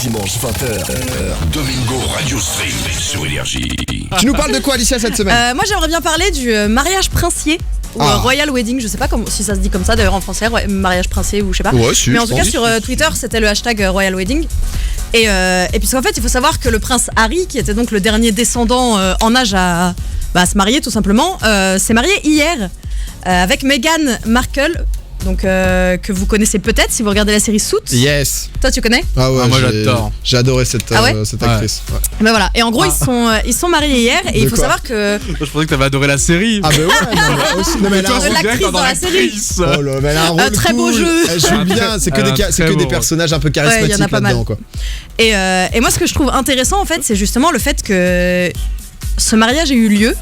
Dimanche 20h. Domingo Radio Stream sur Énergie. Tu nous parles de quoi, Alicia, cette semaine? Moi j'aimerais bien parler du mariage princier ou Royal Wedding, je sais pas si ça se dit comme ça d'ailleurs en français, mariage princier ou je sais pas. Ouais, si, mais en tout cas sur Twitter c'était le hashtag Royal Wedding. Et puisqu'en fait il faut savoir que le prince Harry, qui était donc le dernier descendant en âge à se marier tout simplement, s'est marié hier avec Meghan Markle. Donc que vous connaissez peut-être si vous regardez la série Suits. Yes. Toi tu connais? Ah ouais, moi j'adore. J'ai adoré cette actrice. Ouais. Ben voilà. Et en gros ils sont mariés hier et il faut savoir que Je pensais que t'avais adoré la série. Ah bah ouais, non, mais elle a un rôle- l'actrice dans la série. Oh là, mais elle a un rôle très beau cool. jeu. Elle joue bien, c'est que des personnages un peu charismatiques y en a pas mal. là-dedans, quoi. Et moi ce que je trouve intéressant en fait c'est justement le fait que ce mariage ait eu lieu,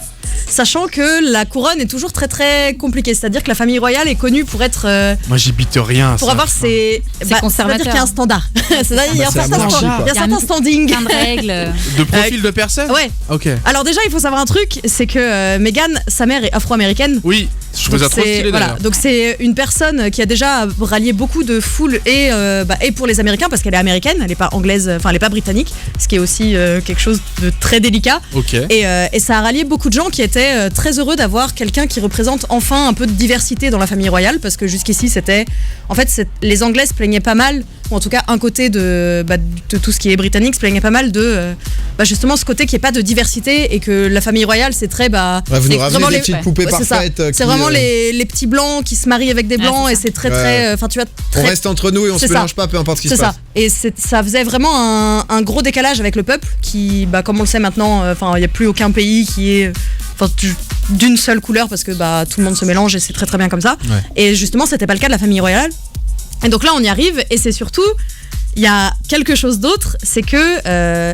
sachant que la couronne est toujours très très compliquée. C'est-à-dire que la famille royale est connue pour être Moi j'y bite rien. pour avoir ses conservateur. c'est-à-dire qu'il y a un standard. C'est-à-dire il y a un c'est la certain monarchie, quoi. il y a certains standings. Plein de règles. De profil de personne. Ouais. Ok. Alors déjà il faut savoir un truc, c'est que Meghan, sa mère est afro-américaine. Oui, je trouve ça trop stylé d'ailleurs. Donc c'est une personne qui a déjà rallié beaucoup de foules et pour les Américains parce qu'elle est américaine, elle n'est pas anglaise, enfin elle n'est pas britannique, ce qui est aussi quelque chose de très délicat. Ok. Et ça a rallié beaucoup de gens qui étaient très heureux d'avoir quelqu'un qui représente enfin un peu de diversité dans la famille royale, parce que jusqu'ici les Anglais se plaignaient pas mal, ou en tout cas un côté de tout ce qui est britannique se plaignait pas mal de justement ce côté qu'il n'y ait pas de diversité et que la famille royale c'est très vous nous ramenez des petites poupées c'est ça. parfaites. C'est vraiment les petits blancs qui se marient avec des blancs, et c'est très très enfin tu vois On reste entre nous et on se mélange pas, peu importe ce qui se c'est ça. passe. Et ça faisait vraiment un gros décalage avec le peuple qui, comme on le sait maintenant, il n'y a plus aucun pays qui est d'une seule couleur, parce que tout le monde se mélange et c'est très très bien comme ça. Ouais. Et justement c'était pas le cas de la famille royale. Et donc là on y arrive, et c'est surtout il y a quelque chose d'autre, c'est que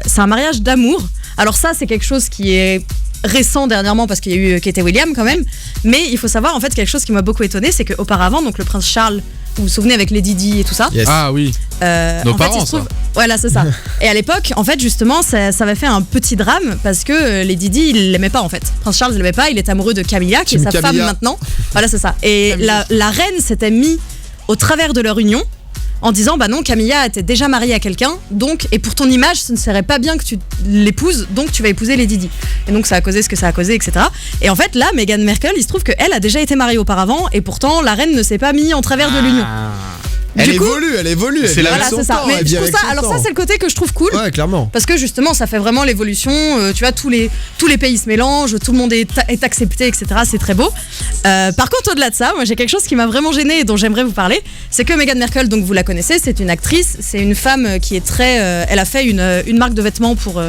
c'est un mariage d'amour. Alors ça c'est quelque chose qui est récent dernièrement parce qu'il y a eu Kate et William quand même, mais il faut savoir en fait quelque chose qui m'a beaucoup étonné, c'est qu'auparavant donc le prince Charles, vous vous souvenez avec Lady Di et tout ça. Yes. Ah oui. Nos en parents, fait, il se trouve... ça. Voilà, c'est ça. Et à l'époque, en fait, justement, ça avait fait un petit drame parce que Lady Di, il l'aimait pas en fait. Prince Charles, il l'aimait pas. Il est amoureux de Camilla, qui est sa femme maintenant. Voilà, c'est ça. Et la reine s'était mise au travers de leur union en disant non, Camilla était déjà mariée à quelqu'un, donc, et pour ton image, ce ne serait pas bien que tu l'épouses, donc tu vas épouser Lady Di. Et donc ça a causé ce que ça a causé, etc. Et en fait, là, Meghan Markle, il se trouve qu'elle a déjà été mariée auparavant, et pourtant la reine ne s'est pas mise en travers de l'union. Elle évolue. C'est Voilà, c'est ça. Mais je trouve ça, alors ça, c'est le côté que je trouve cool. Ouais, clairement. Parce que justement, ça fait vraiment l'évolution. Tu vois, tous les pays se mélangent, tout le monde est accepté, etc. C'est très beau. Par contre, au-delà de ça, moi, j'ai quelque chose qui m'a vraiment gênée et dont j'aimerais vous parler. C'est que Meghan Markle, donc vous la connaissez, c'est une actrice, c'est une femme qui est très. Elle a fait une marque de vêtements pour.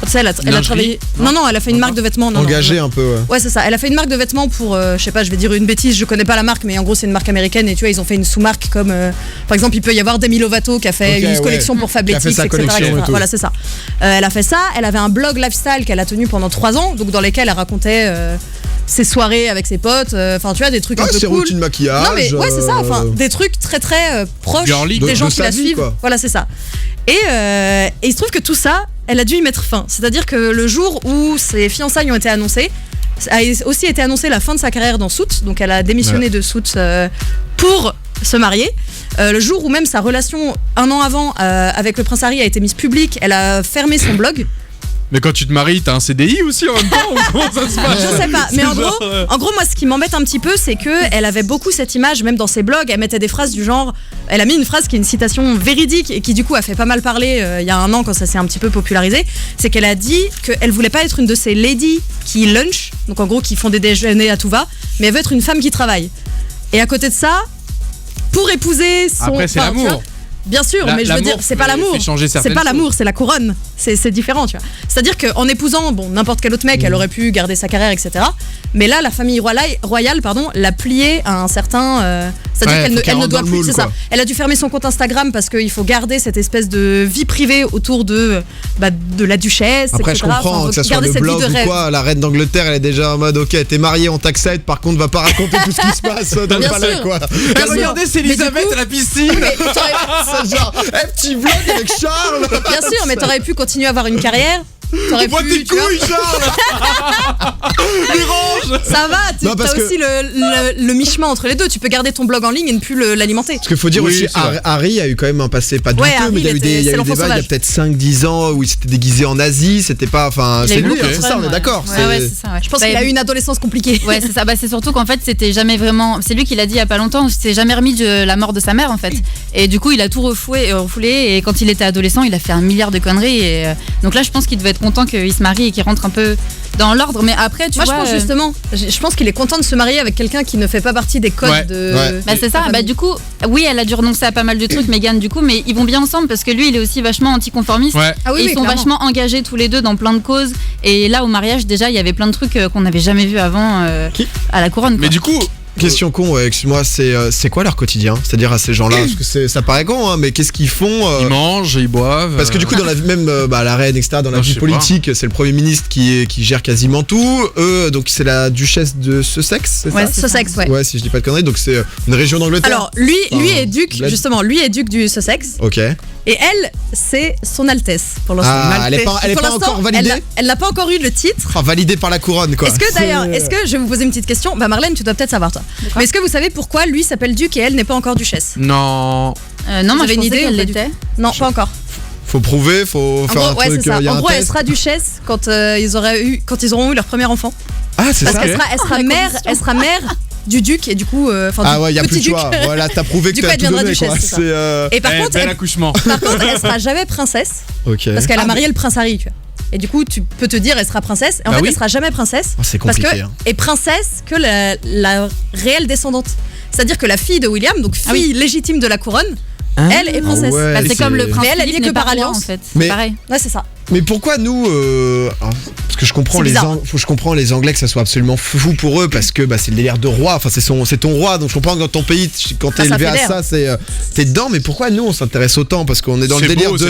Tu sais, elle a travaillé. Non, elle a fait une marque de vêtements. Engagée un peu. Ouais, c'est ça. Elle a fait une marque de vêtements pour. Je sais pas, je vais dire une bêtise, je connais pas la marque, mais en gros, c'est une marque américaine, et tu vois, ils ont fait une sous-marque comme. Par exemple, il peut y avoir Demi Lovato qui a fait une collection pour Fabletics, etc. Voilà, c'est ça. Elle a fait ça. Elle avait un blog lifestyle qu'elle a tenu pendant 3 ans, donc dans lesquels elle racontait ses soirées avec ses potes. Enfin, tu vois, des trucs un peu ses cool. routines de maquillage. Non, mais ouais, c'est ça. Enfin, des trucs très très proches des gens qui la suivent. Quoi. Voilà, c'est ça. Et il se trouve que tout ça, elle a dû y mettre fin. C'est-à-dire que le jour où ses fiançailles ont été annoncées, a aussi été annoncée la fin de sa carrière dans Suits. Donc elle a démissionné de Suits pour se marier. Le jour où même sa relation 1 an avant avec le prince Harry a été mise publique, elle a fermé son blog. Mais quand tu te maries, t'as un CDI aussi en même temps, ou comment ça se passe? Je sais pas, mais en gros, moi, ce qui m'embête un petit peu, c'est que elle avait beaucoup cette image, même dans ses blogs, elle mettait des phrases du genre, elle a mis une phrase qui est une citation véridique et qui du coup a fait pas mal parler il y a 1 an quand ça s'est un petit peu popularisé, c'est qu'elle a dit qu'elle voulait pas être une de ces ladies qui lunch, donc en gros qui font des déjeuners à tout va, mais elle veut être une femme qui travaille. Et à côté de ça, pour épouser son... Après, c'est l'amour. Bien sûr, mais je veux dire, c'est pas l'amour. C'est pas l'amour, c'est la couronne. C'est différent, tu vois. C'est-à-dire qu'en épousant n'importe quel autre mec, elle aurait pu garder sa carrière, etc. Mais là, la famille royale, l'a pliée à un certain. C'est-à-dire qu'elle ne doit plus. C'est ça. Elle a dû fermer son compte Instagram parce qu'il faut garder cette espèce de vie privée autour de la duchesse. Après, etc. je comprends que ça soit le blog ou quoi. La reine d'Angleterre, elle est déjà en mode ok, t'es mariée, on t'accepte. Par contre, va pas raconter tout ce qui se passe dans le palais, quoi. Regardez, c'est Elisabeth à la piscine. C'est genre, petit vlog avec Charles. Bien sûr, mais t'aurais pu continuer à avoir une carrière T'aurais Vois pu, tes tu vois. couilles, Charles. Les range. Ça va, Non, parce t'as que- aussi le mi-chemin entre les deux. Tu peux garder ton blog en ligne et ne plus l'alimenter. Parce qu'il faut dire Oui, aussi, c'est vrai. Harry a eu quand même un passé pas douteux, Ouais, Harry, mais il y a eu il des, était- il y a c'est eu des l'enfant vagues il y a sauvage. peut-être 5-10 ans où il s'était déguisé en Asie, c'était pas. Enfin, Il a c'est eu lui, beaucoup de c'est ça, on est problèmes, d'accord. Ouais, ouais, c'est ça, ouais. Je pense Bah, qu'il a eu une adolescence compliquée. Ouais, c'est ça. Bah, c'est surtout qu'en fait, c'était jamais vraiment. C'est lui qui l'a dit il y a pas longtemps. Il s'est jamais remis de la mort de sa mère, en fait. Et du coup, il a tout refoulé. Et quand il était adolescent, il a fait un milliard de conneries. Et donc là, je pense qu'il devait être content qu'il se marie et qu'il rentre un peu dans l'ordre. Mais après, tu Moi, vois. je pense justement, je pense qu'il est content de se marier avec quelqu'un qui ne fait pas partie des codes Ouais. de. Ouais. Bah c'est ça, bah du coup, oui, elle a dû renoncer à pas mal de trucs, Meghan, du coup, mais ils vont bien ensemble parce que lui, il est aussi vachement anticonformiste. Ouais. Ah oui, Et oui, ils sont clairement. vachement engagés tous les deux dans plein de causes. Et là, au mariage, déjà, il y avait plein de trucs qu'on n'avait jamais vu avant à la couronne. Quoi. Mais du coup, Question con, ouais, excuse-moi, c'est quoi leur quotidien? C'est-à-dire à ces gens-là, parce que ça paraît con, hein, mais qu'est-ce qu'ils font ils mangent, ils boivent. Parce que du coup, dans la vie, même la reine, etc., dans la Non, je vie sais politique, c'est le Premier ministre qui gère quasiment tout. Eux, donc c'est la duchesse de Sussex, c'est Ouais, ça? c'est Sussex, ouais. Ouais, si je dis pas de conneries, donc c'est une région d'Angleterre. Alors, lui Enfin, est duc, Bled. justement, lui est duc du Sussex. Ok. Et elle, c'est son Altesse, pour l'instant. Ah, elle est pas Pour encore l'instant, validée? elle n'a pas encore eu le titre. Enfin, validée par la couronne, quoi. Est-ce que d'ailleurs, C'est- est-ce que je vais vous poser une petite question? Bah Marlène, tu dois peut-être savoir toi. Mais est-ce que vous savez pourquoi lui s'appelle duc et elle n'est pas encore duchesse? Non. Non, moi, avez je une pensais idée qu'elle ou pas du l'était. Non, pas encore. Faut prouver, faut En faire gros, un ouais, truc. c'est ça. Il y a En un gros, elle test. sera duchesse quand ils auront eu leur premier enfant. Ah, c'est Parce ça. qu'elle sera mère, elle sera mère du duc et du coup, enfin Ah du ouais, il y a plus petit de duc. choix. Voilà, t'as prouvé que Du coup, t'as elle tout deviendra donné, duchesse, quoi. c'est ça. C'est Et par contre, bel accouchement. elle sera jamais princesse ok. parce qu'elle a marié le prince Harry, tu vois. Et du coup, tu peux te dire, elle sera princesse. Et en Bah fait, oui. elle sera jamais princesse. Oh, c'est Parce que compliqué. hein. est princesse que la réelle descendante. C'est-à-dire que la fille de William, donc fille Ah oui. légitime de la couronne, elle est princesse. Ah ouais. Bah, c'est c'est- comme le prince Mais elle y est Philippe que n'est par pas roi, alliance. en fait. Mais- C'est pareil. Ouais, c'est ça. Mais pourquoi nous parce que je comprends C'est bizarre. je comprends les Anglais que ça soit absolument fou pour eux parce que c'est le délire de roi, enfin c'est ton roi, donc je comprends que dans ton pays quand t'es Ah, ça élevé à fédère. ça t'es dedans, mais pourquoi nous on s'intéresse autant? Parce qu'on est dans le C'est délire beau, de c'est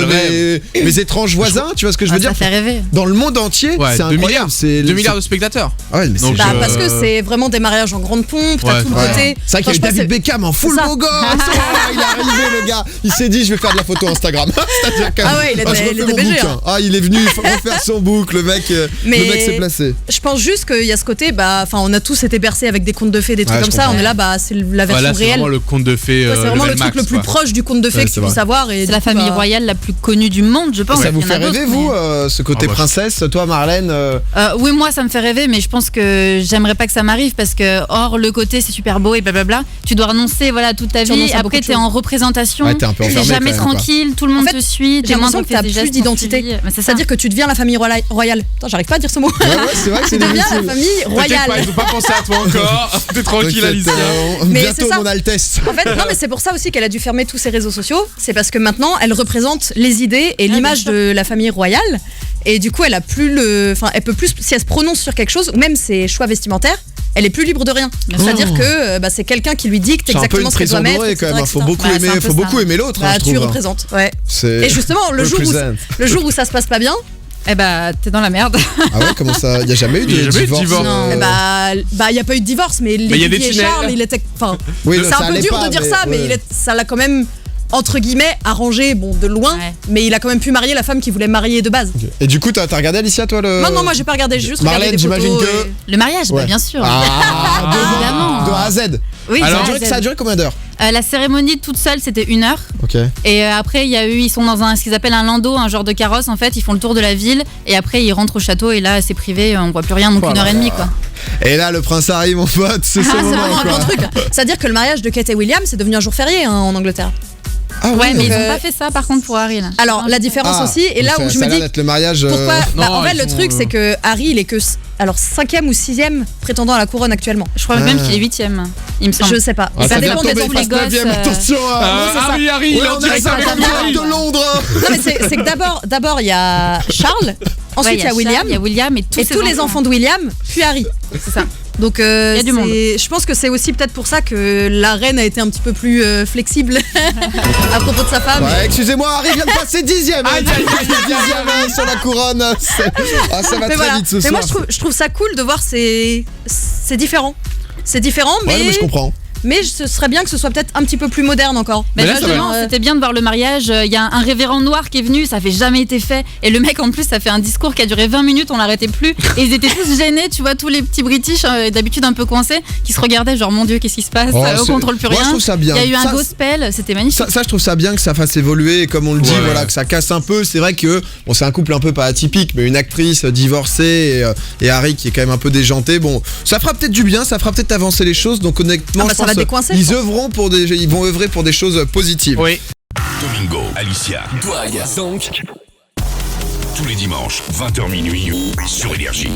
le mes étranges voisins, tu vois ce que je veux Ah, dire? ça fait rêver. Dans le monde entier, Ouais, c'est 2 milliards. incroyable, c'est 2 milliards de spectateurs. Ah ouais, mais Donc, c'est Bah, génial. parce que c'est vraiment des mariages en grande pompe, t'as Ouais, tout le Ouais. côté. C'est vrai qu'il y a eu Franchement, David Beckham en full c'est ça. beau gosse. Oh, il est arrivé le gars. Il s'est dit je vais faire de la photo Instagram. C'est-à-dire que- Ah ouais, il était- je refais il était mon BG, book, hein. hein. Ah il est venu refaire son book, le mec Mais- s'est placé. Je pense juste qu'il y a ce côté, on a tous été bercés avec des contes de fées, des trucs Ouais, comme je ça. comprends. On est là, c'est la version Voilà, c'est réelle. vraiment le conte de fée. Ouais, c'est vraiment le level truc max, le plus quoi. proche du conte de fées Ouais, que c'est tu vrai. puisses avoir. Et C'est du la coup, famille royale la plus connue du monde, je pense. Ça vous Il y en a fait rêver, d'autres, vous, mais- ce côté Ah bah, princesse, toi, Marlène Oui, moi, ça me fait rêver, mais je pense que j'aimerais pas que ça m'arrive parce que, hors le côté, c'est super beau et blablabla, tu dois renoncer toute ta Tu renonces vie. à beaucoup Après, de t'es choses. en représentation. Ouais, t'es un peu T'es enfermé, jamais quand même, quoi. tranquille, tout le monde En fait, te suit. j'ai l'impression que t'as plus d'identité. d'identité. C'est-à-dire que tu deviens la famille royale. Putain, j'arrive pas à dire ce mot. Ouais, c'est vrai que Tu c'est deviens la difficile. famille T'inquiète pas, royale. ils ont pas pensé à toi encore. T'es tranquille, T'inquiète, Alicia. Mais bientôt, c'est ça. mon Altesse. En fait, non, mais c'est pour ça aussi qu'elle a dû fermer tous ses réseaux sociaux. C'est parce que maintenant, elle représente les idées et l'image bien sûr. de la famille royale. Et du coup, elle a plus elle peut plus, si elle se prononce sur quelque chose, ou même ses choix vestimentaires, elle est plus libre de rien. Bien sûr. C'est-à-dire que c'est quelqu'un qui lui dicte C'est un peu exactement une ce qu'elle prison doit mettre. dorée quand etc., même. Faut etc. beaucoup Bah, c'est un aimer, peu faut ça. beaucoup aimer l'autre, hein, Bah, je tu trouve. représentes. Ouais. C'est- Et justement, le jour où ça se passe pas bien, Eh bah, t'es dans la merde. Ah ouais, comment ça? Il y a jamais eu Il y a de jamais eu de divorce. divorce. Non. il y a pas eu de divorce, mais il y a des Lily et tunnels. Charles, il était. Enfin, Oui, non, c'est ça un peu allait dur pas, de dire ça, mais ouais. ça l'a quand même entre guillemets arrangé, de loin, Ouais. mais il a quand même pu marier la femme qu'il voulait marier de base. Et du coup, t'as regardé Alicia, toi le. Non, moi j'ai pas regardé, j'ai juste regardé Marlène, des photos. j'imagine que- et- Le mariage, Ouais. bah, bien sûr. Ah, Évidemment. de A à Z. Oui, Alors, Ça a duré combien d'heures? la cérémonie toute seule, c'était 1 heure. Ok. Et après, ils sont dans ce qu'ils appellent un landau, un genre de carrosse en fait. Ils font le tour de la ville et après ils rentrent au château et là c'est privé, on voit plus rien, donc Oh 1h30 quoi. Et là, le prince Harry, mon pote, c'est ce Ah, c'est moment. vraiment un quoi. gros truc. C'est-à-dire que le mariage de Kate et William, c'est devenu un jour férié en Angleterre. Ah Ouais, mais ils donc, ont pas fait ça par contre pour Harry là. Alors, la différence Ah, aussi, et là donc où je ça me a l'air dis, d'être le mariage. pourquoi Non, en fait, ils le sont, truc, c'est que Harry, il est que 5e ou 6e prétendant à la couronne actuellement. Je crois Ah. même qu'il est 8e, il me semble. Je sais pas. Ah, ça dépend vient des de tomber, enfants. passe les gosses, 9e, attention. Harry, il est en on direct est avec en direct nous. de Londres. Non, mais c'est que d'abord, il y a Charles, ensuite il y a William, Il y a William et tous, et tous les enfants de William, puis Harry. C'est ça. Donc, y a du monde. je pense que c'est aussi peut-être pour ça que la reine a été un petit peu plus flexible à propos de sa femme. Ouais, excusez-moi, Harry vient de passer 10e. Aïe, aïe, aïe, aïe, 10e sur la couronne. Ah, ça va Mais très voilà. vite ce Mais soir. moi, je trouve ça cool de voir c'est différent. C'est différent, Ouais, non, mais je comprends. mais ce serait bien que ce soit peut-être un petit peu plus moderne encore. Mais là, ça justement, c'était bien de voir le mariage. Il y a un révérend noir qui est venu, ça avait jamais été fait. Et le mec, en plus, ça fait un discours qui a duré 20 minutes, on l'arrêtait plus. Et ils étaient tous gênés, tu vois, tous les petits British, d'habitude un peu coincés, qui se regardaient genre, mon Dieu, qu'est-ce qui se passe? On contrôle plus rien. Moi, je trouve ça bien. Il y a eu un gospel, c'était magnifique. Ça, je trouve ça bien que ça fasse évoluer, et comme on le dit, voilà, que ça casse un peu. C'est vrai que bon, c'est un couple un peu pas atypique, mais une actrice divorcée et Harry qui est quand même un peu déjanté. Bon, ça fera peut-être du bien, ça fera peut-être avancer les choses. Donc honnêtement, je ça va pense décoincer, ils vont œuvrer pour des choses positives. Oui. Domingo, Alicia, Douag, donc tous les dimanches 20h minuit sur Énergie.